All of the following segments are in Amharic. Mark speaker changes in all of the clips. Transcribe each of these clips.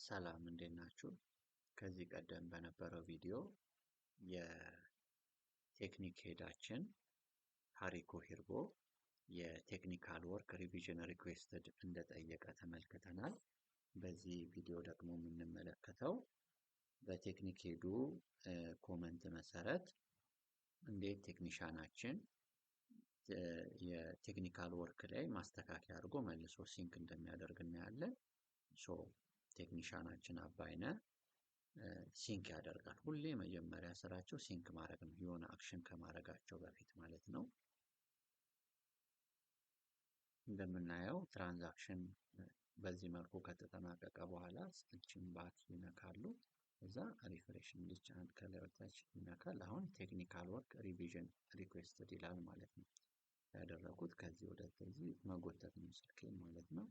Speaker 1: ሰላም እንዴት ናችሁ? ከዚህ ቀደም በነበረው ቪዲዮ የቴክኒክ ሄዳችን ታሪኩ ሂርቦ የቴክኒካል ወርክ ሪቪዥን ሪኩዌስትድ እንደጠየቀ ተመልክተናል። በዚህ ቪዲዮ ደግሞ የምንመለከተው በቴክኒክ ሄዱ ኮመንት መሰረት እንዴት ቴክኒሻናችን የቴክኒካል ወርክ ላይ ማስተካከያ አድርጎ መልሶ ሲንክ እንደሚያደርግ እናያለን። ቴክኒሻናችን አባይነ ሲንክ ያደርጋል። ሁሌ መጀመሪያ ስራቸው ሲንክ ማድረግ ነው፣ የሆነ አክሽን ከማድረጋቸው በፊት ማለት ነው። እንደምናየው ትራንዛክሽን በዚህ መልኩ ከተጠናቀቀ በኋላ እችን ባክ ይነካሉ። እዛ ሪፍሬሽ እንዲቻል ከለወታች ይነካል። አሁን ቴክኒካል ወርክ ሪቪዥን ሪኩዌስትድ ይላል ማለት ነው። ያደረኩት ከዚህ ወደ ከዚህ መጎተት ነው ስልኬን ማለት ነው።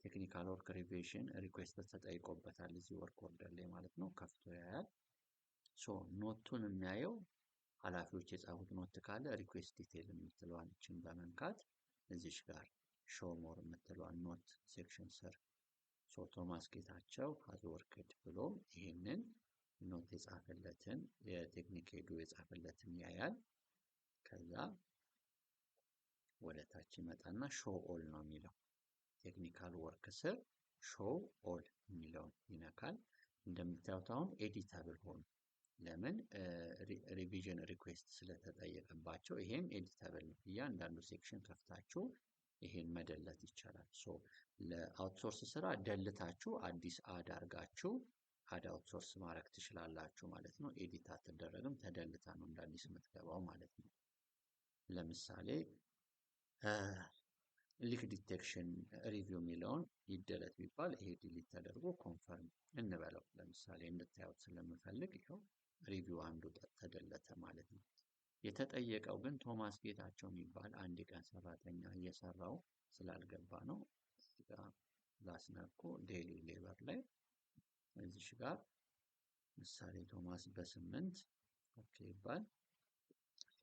Speaker 1: ቴክኒካል ወርክ ሪቪዥን ሪኩዌስት ተጠይቆበታል እዚህ ወርክ ኦርደር ላይ ማለት ነው። ከፍቶ ያያል። ኖቱን የሚያየው ኃላፊዎች የጻፉት ኖት ካለ ሪኩዌስት ዲቴል የምትለዋን እችን በመንካት እዚሽ ጋር ሾው ሞር የምትለዋን ኖት ሴክሽን ስር ቶማስ ጌታቸው ሃዝ ወርክድ ብሎ ይሄንን ኖት የጻፈለትን የቴክኒክ ሄዱ የጻፈለትን ያያል። ከዛ ወደ ታች ይመጣና ሾው ኦል ነው የሚለው ቴክኒካል ወርክ ስር ሾው ኦል የሚለውን ይነካል። እንደምታዩት አሁን ኤዲተብል ሆኑ። ለምን ሪቪዥን ሪኩዌስት ስለተጠየቀባቸው ይሄም ኤዲተብል ነው። እያንዳንዱ ሴክሽን ከፍታችሁ ይሄን መደለት ይቻላል። ለአውትሶርስ ስራ ደልታችሁ አዲስ አድ አድርጋችሁ አድ አውትሶርስ ማድረግ ትችላላችሁ ማለት ነው። ኤዲት አትደረግም፣ ተደልታ ነው እንደ አዲስ የምትገባው ማለት ነው። ለምሳሌ ሊክ ዲቴክሽን ሪቪው የሚለውን ይደለት ቢባል ይሄ ዲሊት ተደርጎ ኮንፈርም እንበለው። ለምሳሌ እንድታዩት ስለምፈልግ ይኸው ሪቪው አንዱ ተደለተ ማለት ነው። የተጠየቀው ግን ቶማስ ጌታቸው የሚባል አንድ ቀን ሰራተኛ እየሰራው ስላልገባ ነው። እዚህ ጋር ላስነኮ ዴይሊ ሌበር ላይ እዚህ ጋር ምሳሌ ቶማስ በ8 ኦኬ ይባል።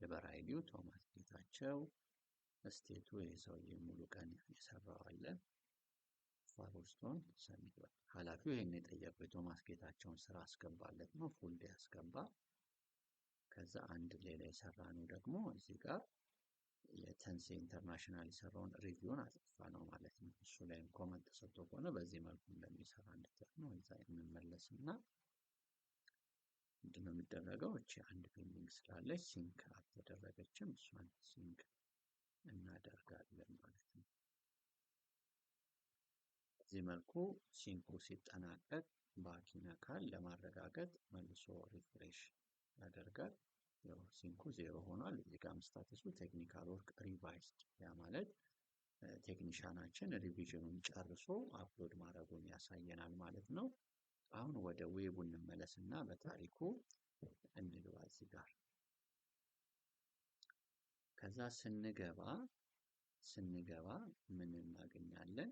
Speaker 1: ሌበር አይዲው ቶማስ ጌታቸው፣ ስቴቱ የሰውዬ ሙሉ ቀን የሰራው አለ። ፋሮስቶን ሰሚት ኃላፊው ይሄን የጠየቀው የቶማስ ጌታቸውን ስራ አስገባለት ነው። ፉል ዴይ አስገባ። ከዛ አንድ ሌላ የሰራ ነው ደግሞ እዚህ ጋር የተንሴ ኢንተርናሽናል የሰራውን ሪቪውን አጥፋ ነው ማለት ነው። እሱ ላይም ኮመንት ተሰጥቶ ከሆነ በዚህ መልኩ እንደሚሰራ እንድትል ነው። እዛ እንመለስና ምንድነው የሚደረገው? እቺ አንድ ፔንዲንግ ስላለች ሲንክ አልተደረገችም፣ እሷን ሲንክ እናደርጋለን ማለት ነው። በዚህ መልኩ ሲንኩ ሲጠናቀቅ ባክ ይነካል። ለማረጋገጥ መልሶ ሪፍሬሽ ያደርጋል። ያው ሲንኩ 0 ሆኗል። እዚህ ጋር ስታተሱ ቴክኒካል ወርክ ሪቫይዝድ፣ ያ ማለት ቴክኒሻናችን ሪቪዥኑን ጨርሶ አፕሎድ ማድረጉን ያሳየናል ማለት ነው። አሁን ወደ ዌቡ እንመለስና በታሪኩ እንግባ እዚህ ጋር። ከዛ ስንገባ ምን እናገኛለን?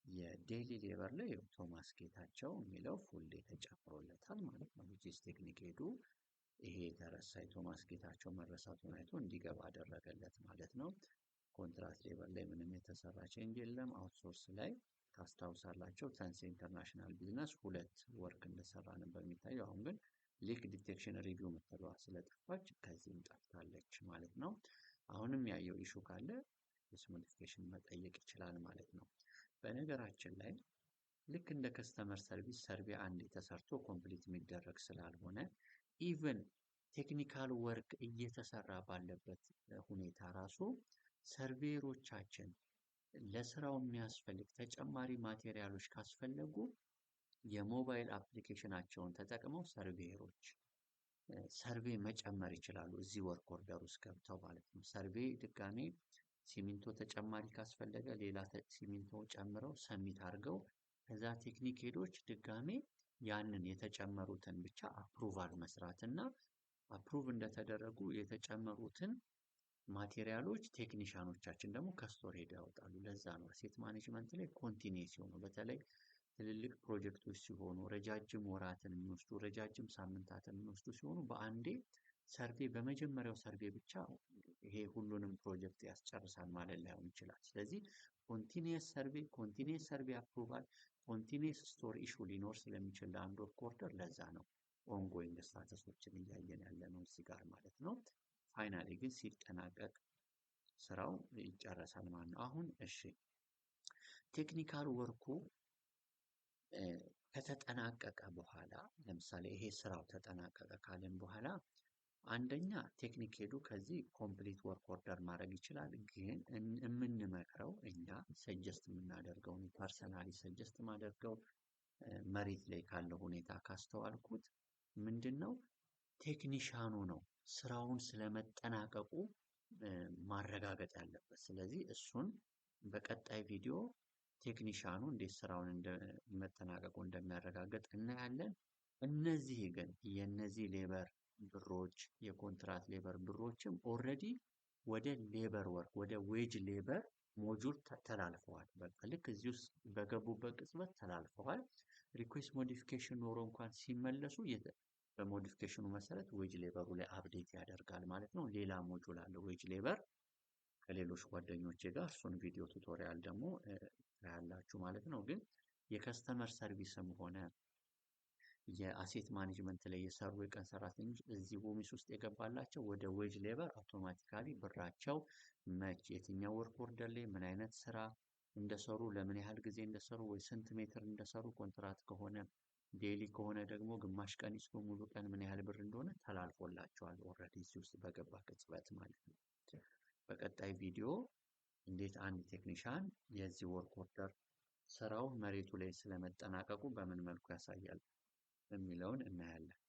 Speaker 1: የዴይሊ ሌበር ላይ ቶማስ ጌታቸው የሚለው ፉል ዴይ ተጨምሮለታል ማለት ነው። ዊችስ ቴክኒክ ሄዱ ይሄ የተረሳ የቶማስ ጌታቸው መረሳቱን አይቶ እንዲገባ አደረገለት ማለት ነው። ኮንትራት ሌበር ላይ ምንም የተሰራ ቼንጅ የለም። አውትሶርስ ላይ ታስታውሳላቸው ተንሴ ኢንተርናሽናል ቢዝነስ 2 ወርክ እንደሰራ ነበር የሚታየው። አሁን ግን ሊክ ዲቴክሽን ሪቪው የምትለዋ ስለጠፋች ከዚህም ጠፍታለች ማለት ነው። አሁንም ያየው ኢሹ ካለ ሞዲፊኬሽን መጠየቅ ይችላል ማለት ነው። በነገራችን ላይ ልክ እንደ ከስተመር ሰርቪስ ሰርቬ አንድ ተሰርቶ ኮምፕሊት የሚደረግ ስላልሆነ ኢቭን ቴክኒካል ወርክ እየተሰራ ባለበት ሁኔታ ራሱ ሰርቬሮቻችን ለስራው የሚያስፈልግ ተጨማሪ ማቴሪያሎች ካስፈለጉ የሞባይል አፕሊኬሽናቸውን ተጠቅመው ሰርቬሮች ሰርቬ መጨመር ይችላሉ። እዚህ ወርክ ኦርደር ውስጥ ገብተው ማለት ነው። ሰርቬ ድጋሜ ሲሚንቶ ተጨማሪ ካስፈለገ ሌላ ሲሚንቶ ጨምረው ሰሚት አድርገው ከዛ ቴክኒክ ሄዶች ድጋሜ ያንን የተጨመሩትን ብቻ አፕሩቫል መስራትና አፕሩቭ እንደተደረጉ የተጨመሩትን ማቴሪያሎች ቴክኒሻኖቻችን ደግሞ ከስቶር ሄደው ያወጣሉ። ለዛ ነው አሴት ማኔጅመንት ላይ ኮንቲኒየስ ሆኖ በተለይ ትልልቅ ፕሮጀክቶች ሲሆኑ ረጃጅም ወራትን የሚወስዱ ረጃጅም ሳምንታትን የሚወስዱ ሲሆኑ በአንዴ ሰርቬ በመጀመሪያው ሰርቬ ብቻ ይሄ ሁሉንም ፕሮጀክት ያስጨርሳል ማለት ላይሆን ይችላል። ስለዚህ ኮንቲኒየስ ሰርቬ አፕሩቫል ኮንቲኒየስ ስቶር ኢሹ ሊኖር ስለሚችል ለአንድ ወርክ ኦርደር ለዛ ነው ኦንጎይንግ ስታተሶችን እያየን ያለ ነው እዚህ ጋር ማለት ነው። ፋይናሊ ግን ሲጠናቀቅ ስራው ይጨረሳል ማለት ነው። አሁን እሺ ቴክኒካል ወርኩ ከተጠናቀቀ በኋላ ለምሳሌ ይሄ ስራው ተጠናቀቀ ካለን በኋላ አንደኛ ቴክኒክ ሄዱ ከዚህ ኮምፕሊት ወርክ ኦርደር ማድረግ ይችላል። ግን የምንመክረው እኛ ሰጀስት የምናደርገው ፐርሰናሊ ሰጀስት ማደርገው መሬት ላይ ካለው ሁኔታ ካስተዋልኩት ምንድነው ቴክኒሻኑ ነው ስራውን ስለመጠናቀቁ ማረጋገጥ ያለበት። ስለዚህ እሱን በቀጣይ ቪዲዮ ቴክኒሻኑ እንዴት ስራውን መጠናቀቁ እንደሚያረጋግጥ እናያለን። እነዚህ ግን የነዚህ ሌበር ብሮች የኮንትራት ሌበር ብሮችም ኦልሬዲ ወደ ሌበር ወርክ ወደ ዌጅ ሌበር ሞጁል ተላልፈዋል። በቃ ልክ እዚህ ውስጥ በገቡበት ቅጽበት ተላልፈዋል። ሪኩዌስት ሞዲፊኬሽን ኖሮ እንኳን ሲመለሱ በሞዲፊኬሽኑ መሰረት ዌጅ ሌበሩ ላይ አፕዴት ያደርጋል ማለት ነው። ሌላ ሞጁል አለ ዌጅ ሌበር ከሌሎች ጓደኞቼ ጋር እሱን ቪዲዮ ቱቶሪያል ደግሞ ታያላችሁ ማለት ነው። ግን የከስተመር ሰርቪስም ሆነ የአሴት ማኔጅመንት ላይ የሰሩ የቀን ሰራተኞች እዚህ ቦሚስ ውስጥ የገባላቸው ወደ ዌጅ ሌበር አውቶማቲካሊ ብራቸው መች የትኛው ወርክ ኦርደር ላይ ምን አይነት ስራ እንደሰሩ ለምን ያህል ጊዜ እንደሰሩ ወይ ስንት ሜትር እንደሰሩ ኮንትራት ከሆነ ዴይሊ ከሆነ ደግሞ ግማሽ ቀን ይስሩ ሙሉ ቀን ምን ያህል ብር እንደሆነ ተላልፎላቸዋል ኦልሬዲ እዚህ ውስጥ በገባ ቅጽበት ማለት ነው። በቀጣይ ቪዲዮ እንዴት አንድ ቴክኒሻን የዚህ ወርክ ኦርደር ስራው መሬቱ ላይ ስለመጠናቀቁ በምን መልኩ ያሳያል የሚለውን እናያለን።